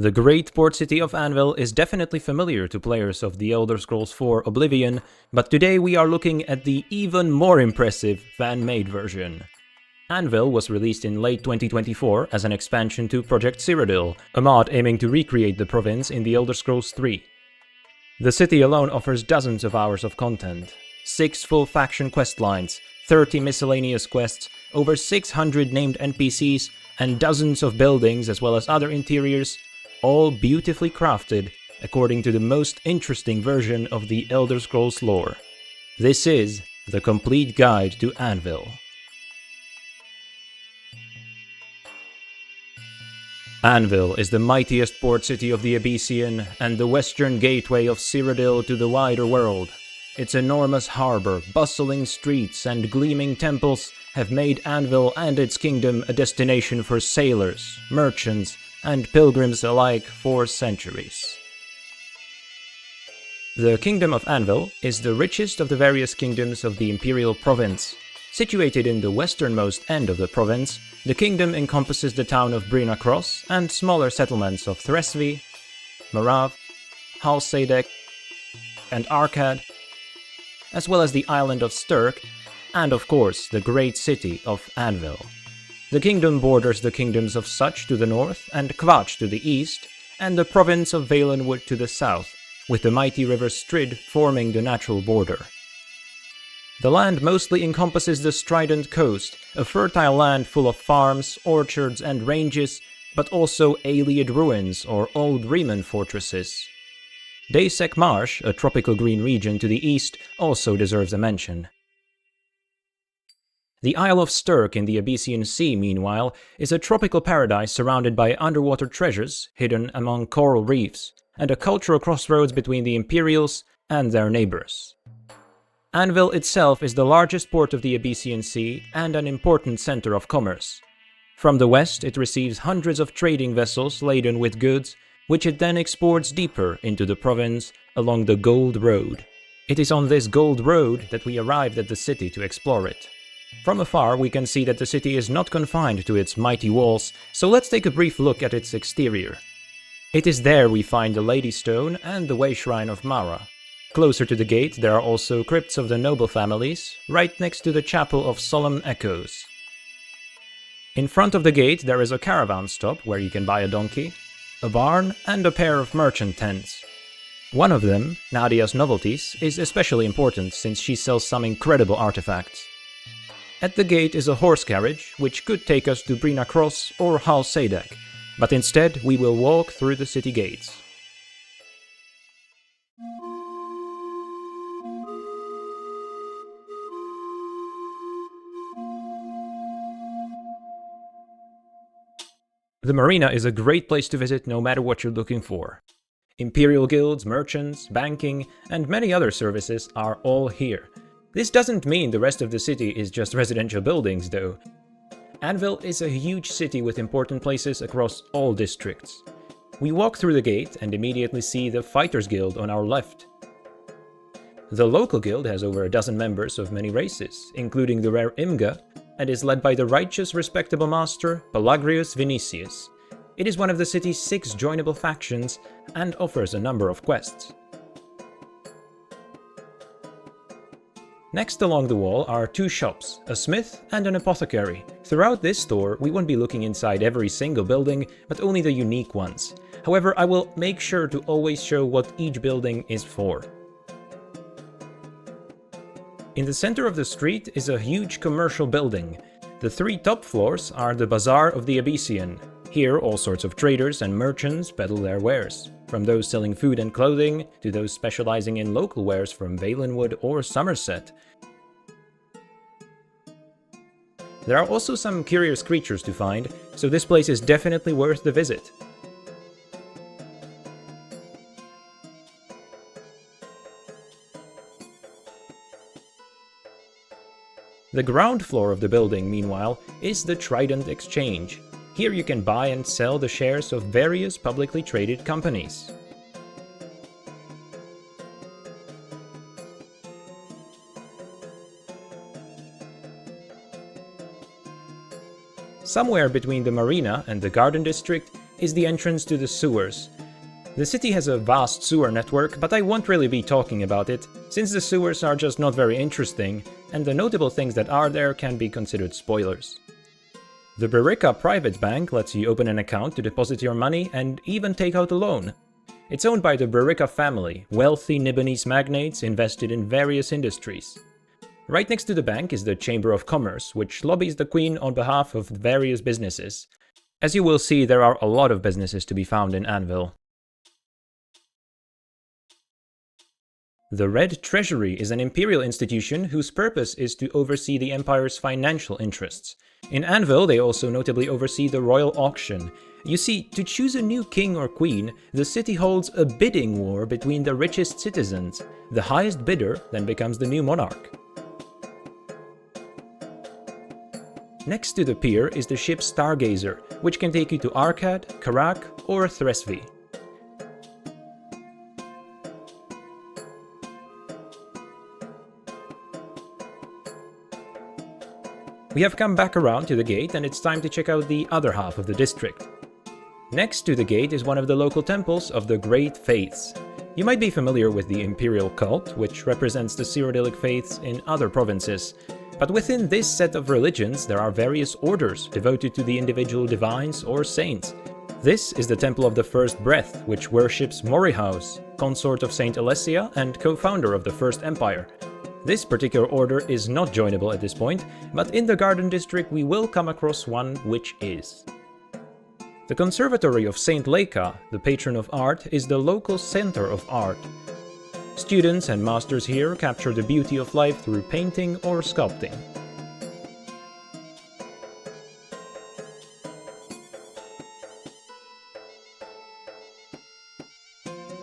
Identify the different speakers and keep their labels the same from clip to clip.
Speaker 1: The great port city of Anvil is definitely familiar to players of The Elder Scrolls IV Oblivion, but today we are looking at the even more impressive fan-made version. Anvil was released in late 2024 as an expansion to Project Cyrodiil, a mod aiming to recreate the province in The Elder Scrolls III. The city alone offers dozens of hours of content, 6 full faction quest lines, 30 miscellaneous quests, over 600 named NPCs, and dozens of buildings as well as other interiors, all beautifully crafted according to the most interesting version of the Elder Scrolls lore. This is the complete guide to Anvil. Anvil is the mightiest port city of the Abyssian and the western gateway of Cyrodiil to the wider world. Its enormous harbor, bustling streets, and gleaming temples have made Anvil and its kingdom a destination for sailors, merchants, and pilgrims alike for centuries. The Kingdom of Anvil is the richest of the various kingdoms of the Imperial Province. Situated in the westernmost end of the province, the kingdom encompasses the town of Brina Cross and smaller settlements of Thresvi, Marav, Halsedek, and Arkad, as well as the island of Sturk, and of course the great city of Anvil. The kingdom borders the kingdoms of Such to the north and Kvatch to the east, and the province of Valenwood to the south, with the mighty river Strid forming the natural border. The land mostly encompasses the Strident Coast, a fertile land full of farms, orchards, and ranges, but also Ayleid ruins or old Riemann fortresses. Daysek Marsh, a tropical green region to the east, also deserves a mention. The Isle of Sturk in the Abyssian Sea, meanwhile, is a tropical paradise surrounded by underwater treasures hidden among coral reefs, and a cultural crossroads between the Imperials and their neighbors. Anvil itself is the largest port of the Abyssian Sea and an important center of commerce. From the west, it receives hundreds of trading vessels laden with goods, which it then exports deeper into the province along the Gold Road. It is on this Gold Road that we arrived at the city to explore it. From afar, we can see that the city is not confined to its mighty walls, so let's take a brief look at its exterior. It is there we find the Lady Stone and the Way Shrine of Mara. Closer to the gate, there are also crypts of the noble families, right next to the Chapel of Solemn Echoes. In front of the gate, there is a caravan stop where you can buy a donkey, a barn, and a pair of merchant tents. One of them, Nadia's Novelties, is especially important since she sells some incredible artifacts. At the gate is a horse carriage, which could take us to Brina Cross or Halsedek, but instead we will walk through the city gates. The marina is a great place to visit no matter what you're looking for. Imperial guilds, merchants, banking, and many other services are all here. This doesn't mean the rest of the city is just residential buildings, though. Anvil is a huge city with important places across all districts. We walk through the gate and immediately see the Fighters Guild on our left. The local guild has over a dozen members of many races, including the rare Imga, and is led by the righteous, respectable master Pelagrius Vinicius. It is one of the city's 6 joinable factions and offers a number of quests. Next along the wall are 2 shops, a smith and an apothecary. Throughout this store, we won't be looking inside every single building, but only the unique ones. However, I will make sure to always show what each building is for. In the center of the street is a huge commercial building. The 3 top floors are the Bazaar of the Abyssian. Here, all sorts of traders and merchants peddle their wares, from those selling food and clothing to those specializing in local wares from Valenwood or Somerset. There are also some curious creatures to find, so this place is definitely worth the visit. The ground floor of the building, meanwhile, is the Trident Exchange. Here you can buy and sell the shares of various publicly traded companies. Somewhere between the marina and the garden district is the entrance to the sewers. The city has a vast sewer network, but I won't really be talking about it, since the sewers are just not very interesting, and the notable things that are there can be considered spoilers. The Berica Private Bank lets you open an account to deposit your money and even take out a loan. It's owned by the Berica family, wealthy Nibonese magnates invested in various industries. Right next to the bank is the Chamber of Commerce, which lobbies the Queen on behalf of various businesses. As you will see, there are a lot of businesses to be found in Anvil. The Red Treasury is an imperial institution whose purpose is to oversee the Empire's financial interests. In Anvil, they also notably oversee the royal auction. You see, to choose a new king or queen, the city holds a bidding war between the richest citizens. The highest bidder then becomes the new monarch. Next to the pier is the ship Stargazer, which can take you to Arcad, Karak, or Thresvi. We have come back around to the gate, and it's time to check out the other half of the district. Next to the gate is one of the local temples of the Great Faiths. You might be familiar with the Imperial Cult, which represents the Cyrodiilic faiths in other provinces. But within this set of religions, there are various orders devoted to the individual divines or saints. This is the Temple of the First Breath, which worships Morihaus, consort of Saint Alessia and co-founder of the First Empire. This particular order is not joinable at this point, but in the Garden District we will come across one which is. The Conservatory of Saint Leica, the patron of art, is the local center of art. Students and masters here capture the beauty of life through painting or sculpting.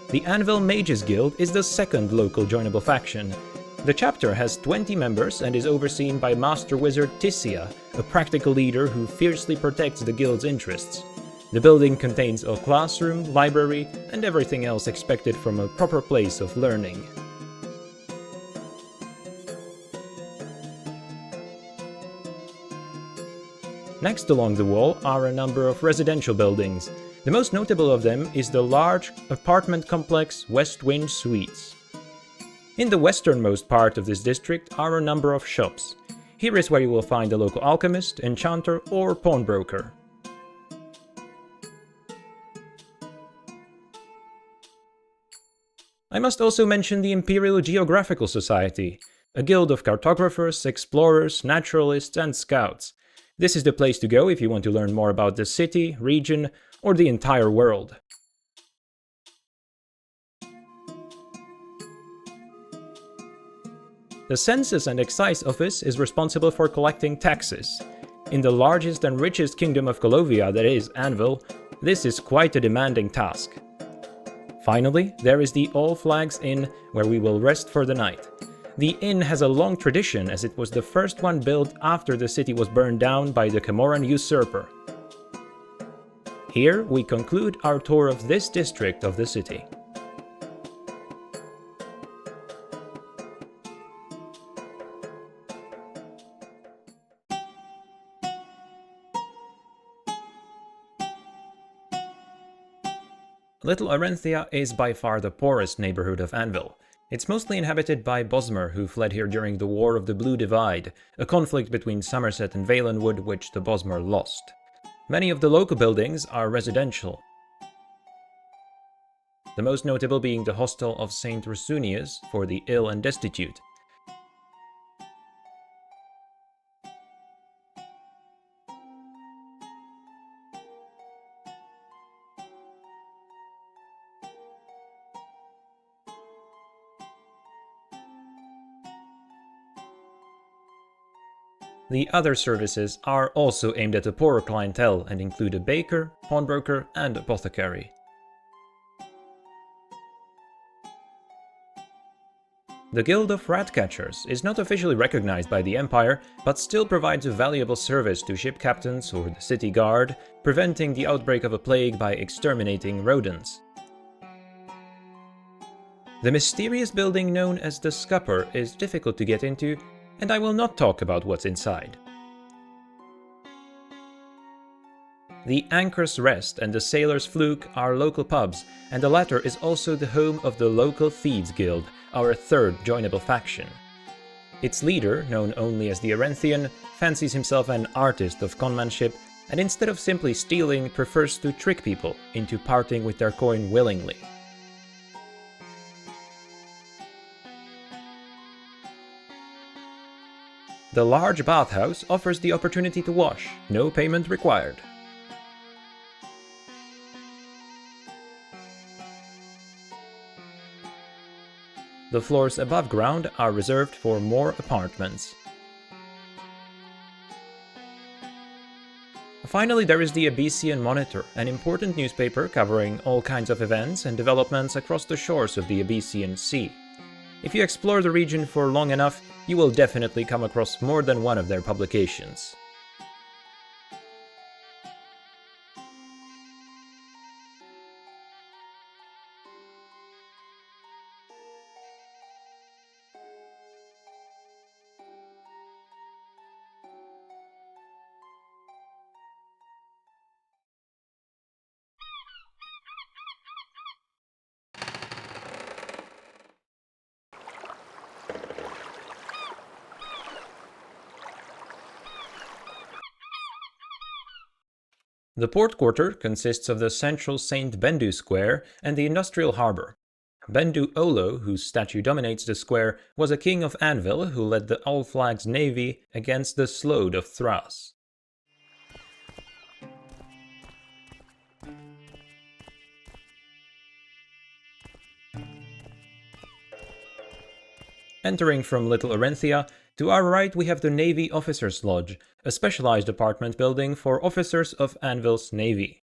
Speaker 1: The Anvil Mages Guild is the second local joinable faction. The chapter has 20 members and is overseen by Master Wizard Tissia, a practical leader who fiercely protects the guild's interests. The building contains a classroom, library, and everything else expected from a proper place of learning. Next along the wall are a number of residential buildings. The most notable of them is the large apartment complex West Wind Suites. In the westernmost part of this district are a number of shops. Here is where you will find a local alchemist, enchanter, or pawnbroker. I must also mention the Imperial Geographical Society, a guild of cartographers, explorers, naturalists, and scouts. This is the place to go if you want to learn more about the city, region, or the entire world. The Census and Excise Office is responsible for collecting taxes. In the largest and richest kingdom of Colovia, that is, Anvil, this is quite a demanding task. Finally, there is the All Flags Inn, where we will rest for the night. The inn has a long tradition, as it was the first one built after the city was burned down by the Camoran usurper. Here we conclude our tour of this district of the city. Little Arenthia is by far the poorest neighborhood of Anvil. It's mostly inhabited by Bosmer, who fled here during the War of the Blue Divide, a conflict between Somerset and Valenwood which the Bosmer lost. Many of the local buildings are residential, the most notable being the Hostel of St. Rusunius for the ill and destitute. The other services are also aimed at a poorer clientele and include a baker, pawnbroker, and apothecary. The Guild of Ratcatchers is not officially recognized by the Empire, but still provides a valuable service to ship captains or the city guard, preventing the outbreak of a plague by exterminating rodents. The mysterious building known as the Scupper is difficult to get into, and I will not talk about what's inside. The Anchor's Rest and the Sailor's Fluke are local pubs, and the latter is also the home of the local Thieves Guild, our third joinable faction. Its leader, known only as the Arenthian, fancies himself an artist of conmanship, and instead of simply stealing, prefers to trick people into parting with their coin willingly. The large bathhouse offers the opportunity to wash, no payment required. The floors above ground are reserved for more apartments. Finally, there is the Abyssian Monitor, an important newspaper covering all kinds of events and developments across the shores of the Abyssian Sea. If you explore the region for long enough, you will definitely come across more than one of their publications. The port quarter consists of the central St. Bendu Square and the industrial harbour. Bendu Olo, whose statue dominates the square, was a king of Anvil who led the All Flags navy against the Sload of Thras. Entering from Little Orenthia, to our right we have the Navy Officers' Lodge, a specialized apartment building for officers of Anvil's navy.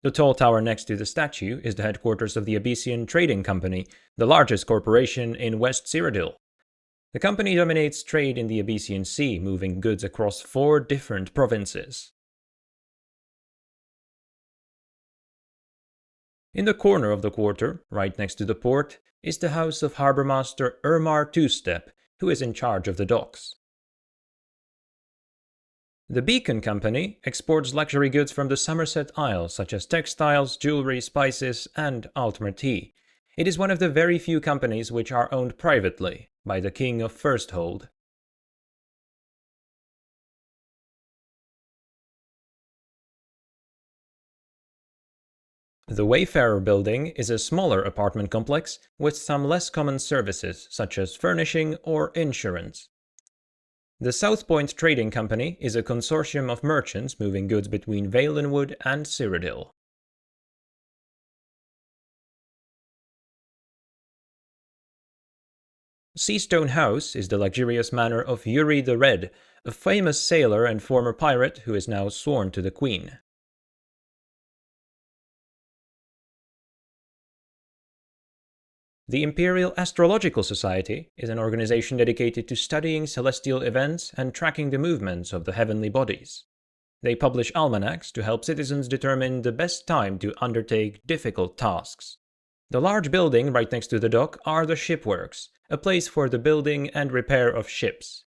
Speaker 1: The tall tower next to the statue is the headquarters of the Abyssian Trading Company, the largest corporation in West Cyrodiil. The company dominates trade in the Abyssian Sea, moving goods across 4 different provinces. In the corner of the quarter, right next to the port, is the house of Harbour Master Ermar Two-Step, who is in charge of the docks. The Beacon Company exports luxury goods from the Somerset Isles, such as textiles, jewelry, spices, and Altmer tea. It is one of the very few companies which are owned privately by the King of Firsthold. The Wayfarer Building is a smaller apartment complex with some less common services, such as furnishing or insurance. The South Point Trading Company is a consortium of merchants moving goods between Valenwood and Cyrodiil. Seastone House is the luxurious manor of Yuri the Red, a famous sailor and former pirate who is now sworn to the Queen. The Imperial Astrological Society is an organization dedicated to studying celestial events and tracking the movements of the heavenly bodies. They publish almanacs to help citizens determine the best time to undertake difficult tasks. The large building right next to the dock are the shipworks, a place for the building and repair of ships.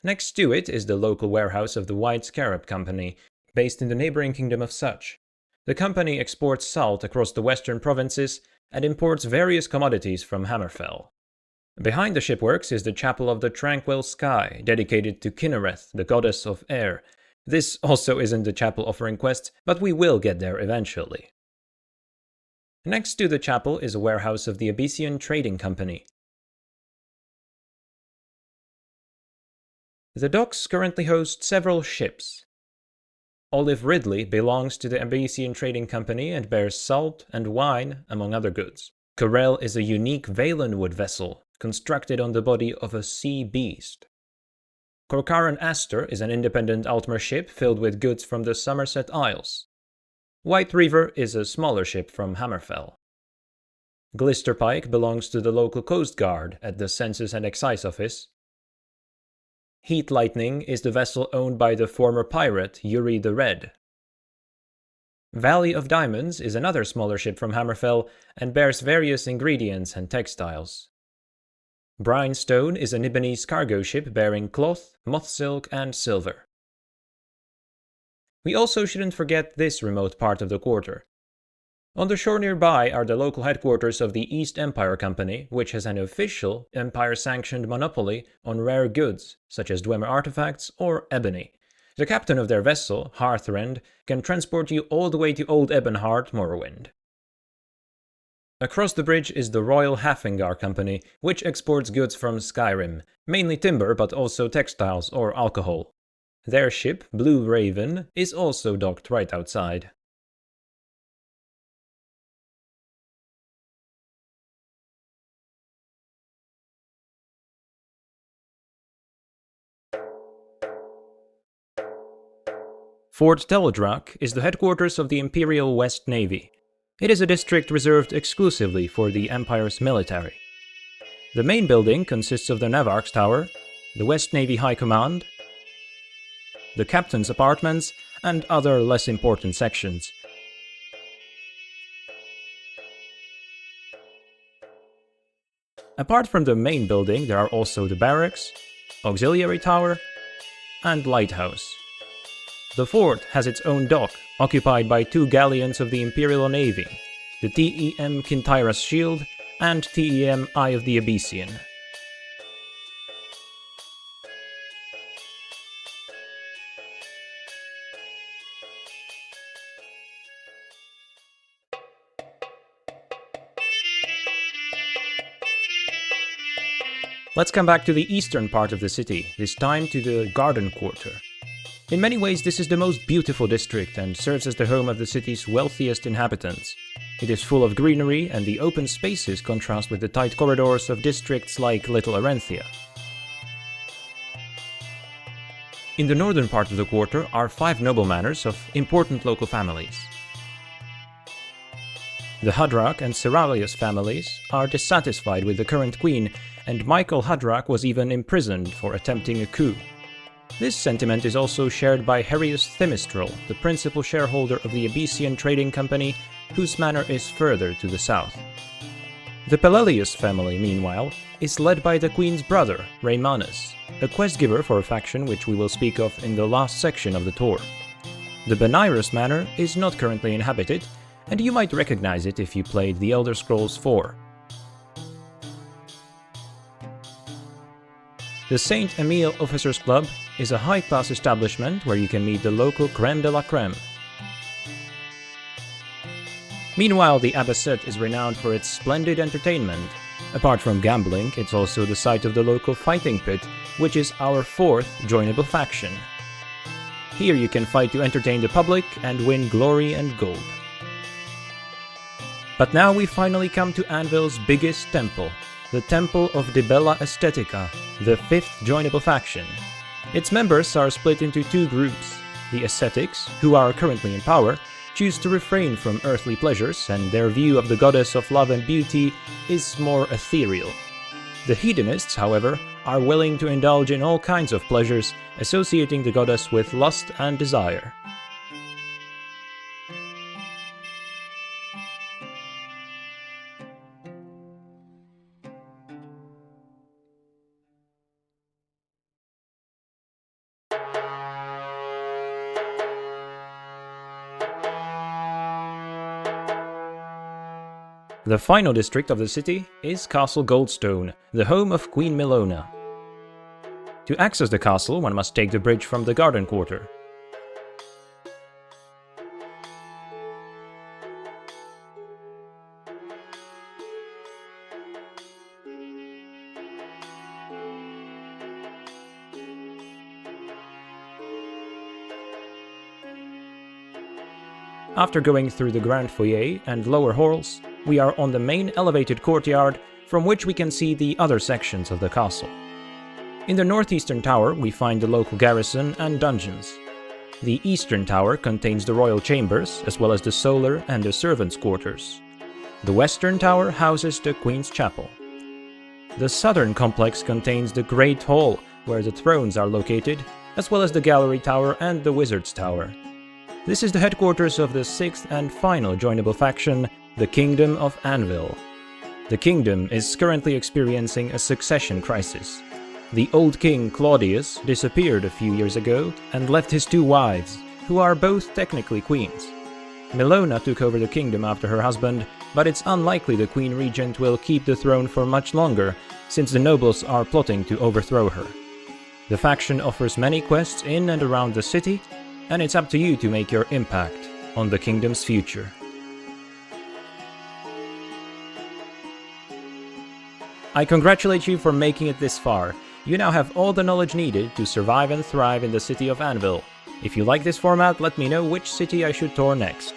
Speaker 1: Next to it is the local warehouse of the White Scarab Company, based in the neighboring kingdom of Such. The company exports salt across the western provinces and imports various commodities from Hammerfell. Behind the shipworks is the Chapel of the Tranquil Sky, dedicated to Kinnereth, the goddess of air. This also isn't the chapel offering quests, but we will get there eventually. Next to the chapel is a warehouse of the Abyssian Trading Company. The docks currently host several ships. Olive Ridley belongs to the Abyssian Trading Company and bears salt and wine, among other goods. Corel is a unique Valenwood vessel, constructed on the body of a sea beast. Corcaran Astor is an independent Altmer ship filled with goods from the Somerset Isles. White Reaver is a smaller ship from Hammerfell. Glisterpike belongs to the local Coast Guard at the Census and Excise Office. Heat Lightning is the vessel owned by the former pirate Yuri the Red. Valley of Diamonds is another smaller ship from Hammerfell and bears various ingredients and textiles. Brinestone is a Nibonese cargo ship bearing cloth, moth silk, and silver. We also shouldn't forget this remote part of the quarter. On the shore nearby are the local headquarters of the East Empire Company, which has an official Empire-sanctioned monopoly on rare goods, such as Dwemer artifacts or ebony. The captain of their vessel, Hearthrend, can transport you all the way to Old Ebonheart, Morrowind. Across the bridge is the Royal Hafingar Company, which exports goods from Skyrim, mainly timber but also textiles or alcohol. Their ship, Blue Raven, is also docked right outside. Fort Teledrak is the headquarters of the Imperial West Navy. It is a district reserved exclusively for the Empire's military. The main building consists of the Navarch's Tower, the West Navy High Command, the Captain's Apartments, and other less important sections. Apart from the main building, there are also the Barracks, Auxiliary Tower, and Lighthouse. The fort has its own dock, occupied by 2 galleons of the Imperial Navy, the TEM Kintyra's Shield and TEM Eye of the Abyssian. Let's come back to the eastern part of the city, this time to the Garden Quarter. In many ways, this is the most beautiful district and serves as the home of the city's wealthiest inhabitants. It is full of greenery, and the open spaces contrast with the tight corridors of districts like Little Arenthia. In the northern part of the quarter are 5 noble manors of important local families. The Hadrach and Seralius families are dissatisfied with the current queen, and Michael Hadrach was even imprisoned for attempting a coup. This sentiment is also shared by Herius Themistral, the principal shareholder of the Abyssian Trading Company, whose manor is further to the south. The Pelelius family, meanwhile, is led by the queen's brother, Raymanus, a quest-giver for a faction which we will speak of in the last section of the tour. The Benirus manor is not currently inhabited, and you might recognize it if you played The Elder Scrolls IV. The Saint Emile Officers Club is a high-class establishment where you can meet the local crème de la crème. Meanwhile, the Abbaset is renowned for its splendid entertainment. Apart from gambling, it's also the site of the local fighting pit, which is our 4th joinable faction. Here you can fight to entertain the public and win glory and gold. But now we finally come to Anvil's biggest temple, the Temple of Dibella Aesthetica, the 5th joinable faction. Its members are split into 2 groups. The ascetics, who are currently in power, choose to refrain from earthly pleasures, and their view of the goddess of love and beauty is more ethereal. The hedonists, however, are willing to indulge in all kinds of pleasures, associating the goddess with lust and desire. The final district of the city is Castle Goldstone, the home of Queen Milona. To access the castle, one must take the bridge from the Garden Quarter. After going through the Grand Foyer and lower halls, we are on the main elevated courtyard, from which we can see the other sections of the castle. In the northeastern tower we find the local garrison and dungeons. The eastern tower contains the royal chambers, as well as the solar and the servants' quarters. The western tower houses the Queen's Chapel. The southern complex contains the Great Hall, where the thrones are located, as well as the Gallery Tower and the Wizard's Tower. This is the headquarters of the 6th and final joinable faction, the Kingdom of Anvil. The kingdom is currently experiencing a succession crisis. The old king Claudius disappeared a few years ago and left his 2 wives, who are both technically queens. Milona took over the kingdom after her husband, but it's unlikely the queen regent will keep the throne for much longer, since the nobles are plotting to overthrow her. The faction offers many quests in and around the city, and it's up to you to make your impact on the kingdom's future. I congratulate you for making it this far. You now have all the knowledge needed to survive and thrive in the city of Anvil. If you like this format, let me know which city I should tour next.